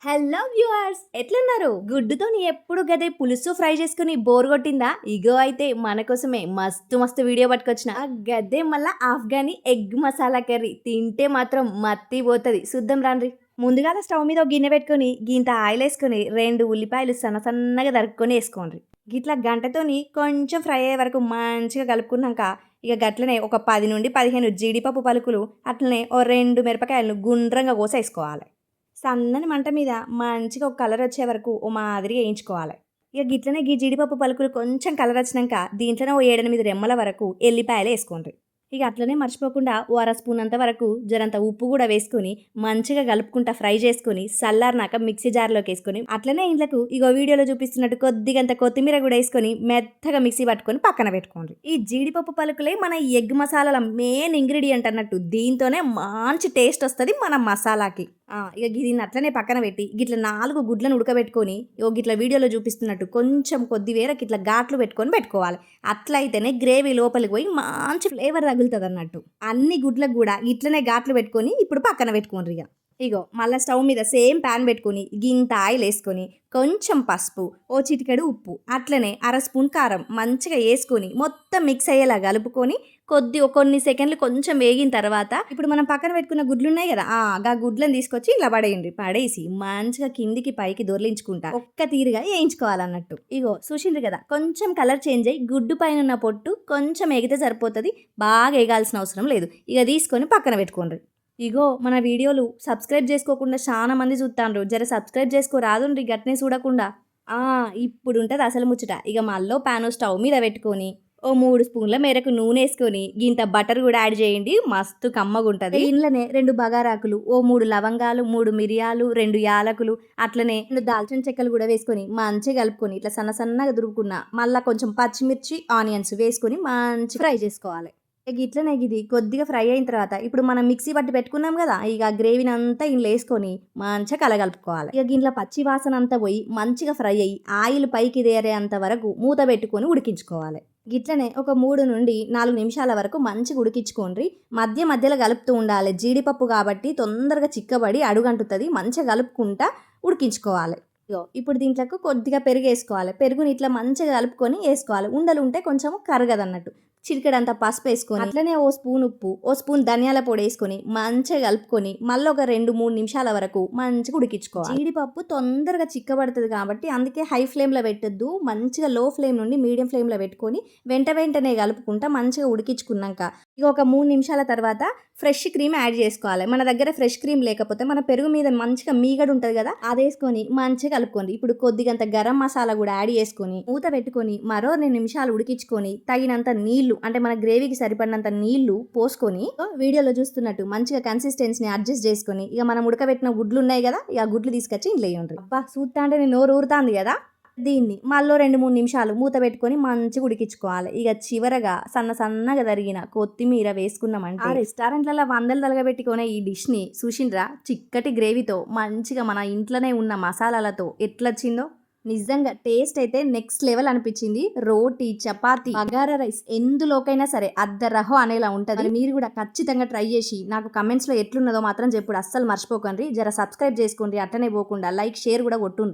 Hello viewers, ఎట్లున్నారు? గుడ్డుతోని ఎప్పుడు గదే పులుసు ఫ్రై చేసుకుని బోర్ కొట్టిందా? ఇగో అయితే మన కోసమే మస్తు మస్తు వీడియో పట్టుకొచ్చిన. ఆ గద్దే మళ్ళా ఆఫ్ఘనీ ఎగ్ మసాలా కర్రీ తింటే మాత్రం మత్తి పోతుంది. చూద్దాం రాండ్రి. ముందుగా స్టవ్ మీద ఒక గిన్నె పెట్టుకొని గింత ఆయిల్ వేసుకొని 2 ఉల్లిపాయలు సన్న సన్నగా తరుక్కొని వేసుకోండి. గిట్లా గంటతోని కొంచెం ఫ్రై అయ్యే వరకు మంచిగా కలుపుకున్నాక ఇక గట్లనే ఒక 10 నుండి 15 జీడిపప్పు పలుకులు, అట్లనే ఓ 2 మిరపకాయలను గుండ్రంగా కోసేసుకోవాలి. సన్నని మంట మీద మంచిగా ఒక కలర్ వచ్చే వరకు ఓ మాదిరి వేయించుకోవాలి. ఇక గిట్లనే గీ జీడిపప్పు పలుకులు కొంచెం కలర్ వచ్చినాక దీంట్లోనే ఓ 7-8 రెమ్మల వరకు ఎల్లిపాయలు వేసుకోండి. ఇక అట్లనే మర్చిపోకుండా ఓ అర స్పూన్ అంత వరకు జరంత ఉప్పు కూడా వేసుకొని మంచిగా కలుపుకుంటా ఫ్రై చేసుకొని చల్లారినాక మిక్సీ జార్లోకి వేసుకొని అట్లనే ఇంట్లకు ఇగో వీడియోలో చూపిస్తున్నట్టు కొద్దిగంత కొత్తిమీర కూడా వేసుకొని మెత్తగా మిక్సీ పట్టుకొని పక్కన పెట్టుకోండి. ఈ జీడిపప్పు పలుకులే మన ఎగ్ మసాలాల మెయిన్ ఇంగ్రీడియంట్ అన్నట్టు. దీంతోనే మంచి టేస్ట్ వస్తుంది మన మసాలాకి. ఇక దీన్ని అట్లనే పక్కన పెట్టి గిట్ల 4 గుడ్లను ఉడకబెట్టుకొని గిట్ల వీడియోలో చూపిస్తున్నట్టు కొంచెం కొద్ది వేరకు ఇట్లా ఘాట్లు పెట్టుకోవాలి. అట్లయితేనే గ్రేవీ లోపలికి పోయి మంచి ఫ్లేవర్ తగులుతుంది అన్నట్టు. అన్ని గుడ్లకు కూడా ఇట్లనే ఘాట్లు పెట్టుకొని ఇప్పుడు పక్కన పెట్టుకోండి. ఇగో మళ్ళీ స్టవ్ మీద సేమ్ ప్యాన్ పెట్టుకొని గింత ఆయిల్ వేసుకొని కొంచెం పసుపు, ఓ చిటికెడు ఉప్పు, అట్లనే అర స్పూన్ కారం మంచిగా వేసుకొని మొత్తం మిక్స్ అయ్యేలా కలుపుకొని కొన్ని సెకండ్లు కొంచెం వేగిన తర్వాత ఇప్పుడు మనం పక్కన పెట్టుకున్న గుడ్లు ఉన్నాయి కదా, ఆ గుడ్లను తీసుకొచ్చి ఇలా పడేసి మంచిగా కిందికి పైకి దొర్లించుకుంటా ఒక్క తీరుగా వేయించుకోవాలన్నట్టు. ఇగో చూసిండ్రు కదా, కొంచెం కలర్ చేంజ్ అయ్యి గుడ్డు పైన ఉన్న పొట్టు కొంచెం ఎగితే సరిపోతుంది, బాగా వేగాల్సిన అవసరం లేదు. ఇక తీసుకొని పక్కన పెట్టుకోండి. ఇగో మన వీడియోలు సబ్స్క్రైబ్ చేసుకోకుండా చాలా మంది చూస్తాండ్రు, జర సబ్స్క్రైబ్ చేసుకో రాదుండ్రి గట్నే చూడకుండా. ఇప్పుడు ఉంటుంది అసలు ముచ్చట. ఇక మళ్ళీ ప్యాను స్టవ్ మీద పెట్టుకొని ఓ 3 స్పూన్ల మేరకు నూనె వేసుకొని గింత బటర్ కూడా యాడ్ చేయండి, మస్తు కమ్మగుంటది. ఇంట్లోనే 2 బగారాకులు, ఓ 3 లవంగాలు, 3 మిరియాలు, 2 యాలకులు, అట్లనే 2 దాల్చిన చెక్కలు కూడా వేసుకొని మంచిగా కలుపుకొని ఇట్లా సన్న సన్నగా దురుపుకున్న మళ్ళీ కొంచెం పచ్చిమిర్చి, ఆనియన్స్ వేసుకొని మంచి ఫ్రై చేసుకోవాలి. ఇక ఇట్లనే ఇది కొద్దిగా ఫ్రై అయిన తర్వాత ఇప్పుడు మనం మిక్సీ పట్టి పెట్టుకున్నాం కదా, ఇక గ్రేవీని అంతా ఇంట్లో వేసుకొని మంచిగా కలగలుపుకోవాలి. ఇక ఇంట్లో పచ్చి వాసన అంతా పోయి మంచిగా ఫ్రై అయ్యి ఆయిల్ పైకి దేరేంత వరకు మూత పెట్టుకొని ఉడికించుకోవాలి. గిట్లనే ఒక 3 నుండి 4 నిమిషాల వరకు మంచిగా ఉడికించుకోండి. మధ్యలో కలుపుతూ ఉండాలి, జీడిపప్పు కాబట్టి తొందరగా చిక్కబడి అడుగంటుతుంది. మంచిగా కలుపుకుంటా ఉడికించుకోవాలి. ఇప్పుడు దీంట్లోకి కొద్దిగా పెరుగు వేసుకోవాలి. పెరుగుని ఇట్లా మంచిగా కలుపుకొని వేసుకోవాలి. ఉండలు ఉంటే కొంచెం కరగదన్నట్టు. చిటికెడంత పసుపు వేసుకొని అట్లనే ఓ స్పూన్ ఉప్పు, ఓ స్పూన్ ధనియాల పొడి వేసుకొని మంచిగా కలుపుకొని మళ్ళీ ఒక 2-3 నిమిషాల వరకు మంచిగా ఉడికించుకోవాలి. జీడిపప్పు తొందరగా చిక్కబడుతుంది కాబట్టి అందుకే హై ఫ్లేమ్లో పెట్టద్దు, మంచిగా లో ఫ్లేమ్ నుండి మీడియం ఫ్లేమ్లో పెట్టుకొని వెంటనే కలుపుకుంటా మంచిగా ఉడికించుకున్నాక ఇక ఒక 3 నిమిషాల తర్వాత ఫ్రెష్ క్రీమ్ యాడ్ చేసుకోవాలి. మన దగ్గర ఫ్రెష్ క్రీమ్ లేకపోతే మన పెరుగు మీద మంచిగా మీగడ ఉంటుంది కదా, అది వేసుకొని మంచిగా కలుపుకోండి. ఇప్పుడు కొద్దిగంత గరం మసాలా కూడా యాడ్ చేసుకొని మూత పెట్టుకొని మరో 2 నిమిషాలు ఉడికించుకొని తగినంత నీళ్లు అంటే మన గ్రేవీకి సరిపడినంత నీళ్లు పోసుకొని వీడియోలో చూస్తున్నట్టు మంచిగా కన్సిస్టెన్సీని అడ్జస్ట్ చేసుకొని ఇక మనం ఉడకబెట్టిన గుడ్లు ఉన్నాయి కదా, ఇక గుడ్లు తీసుకొచ్చి ఇంట్లో వేయండి. అబ్బా చూస్తా అంటే నేను నోరు ఊరుతాంది కదా. దీన్ని మళ్ళీ 2-3 నిమిషాలు మూత పెట్టుకొని మంచిగా ఉడికించుకోవాలి. ఇక చివరగా సన్నగా తరిగిన కొత్తిమీర వేసుకున్నామంటే ఆ రెస్టారెంట్లలో వందలు తలగబెట్టుకునే ఈ డిష్ని చూసిండ్రా, చిక్కటి గ్రేవీతో మంచిగా మన ఇంట్లోనే ఉన్న మసాలాలతో ఎట్లొచ్చిందో. నిజంగా టేస్ట్ అయితే నెక్స్ట్ లెవెల్ అనిపించింది. రోటీ, చపాతి, బగారా రైస్ ఎందులోకైనా సరే అద్దరహో అనేలా ఉంటుంది. మీరు కూడా ఖచ్చితంగా ట్రై చేసి నాకు కమెంట్స్లో ఎట్లున్నదో మాత్రం చెప్పుడు అస్సలు మర్చిపోకండి. జర సబ్స్క్రైబ్ చేసుకోండి, అట్టనే పోకుండా లైక్ షేర్ కూడా కొట్టుండ్రి.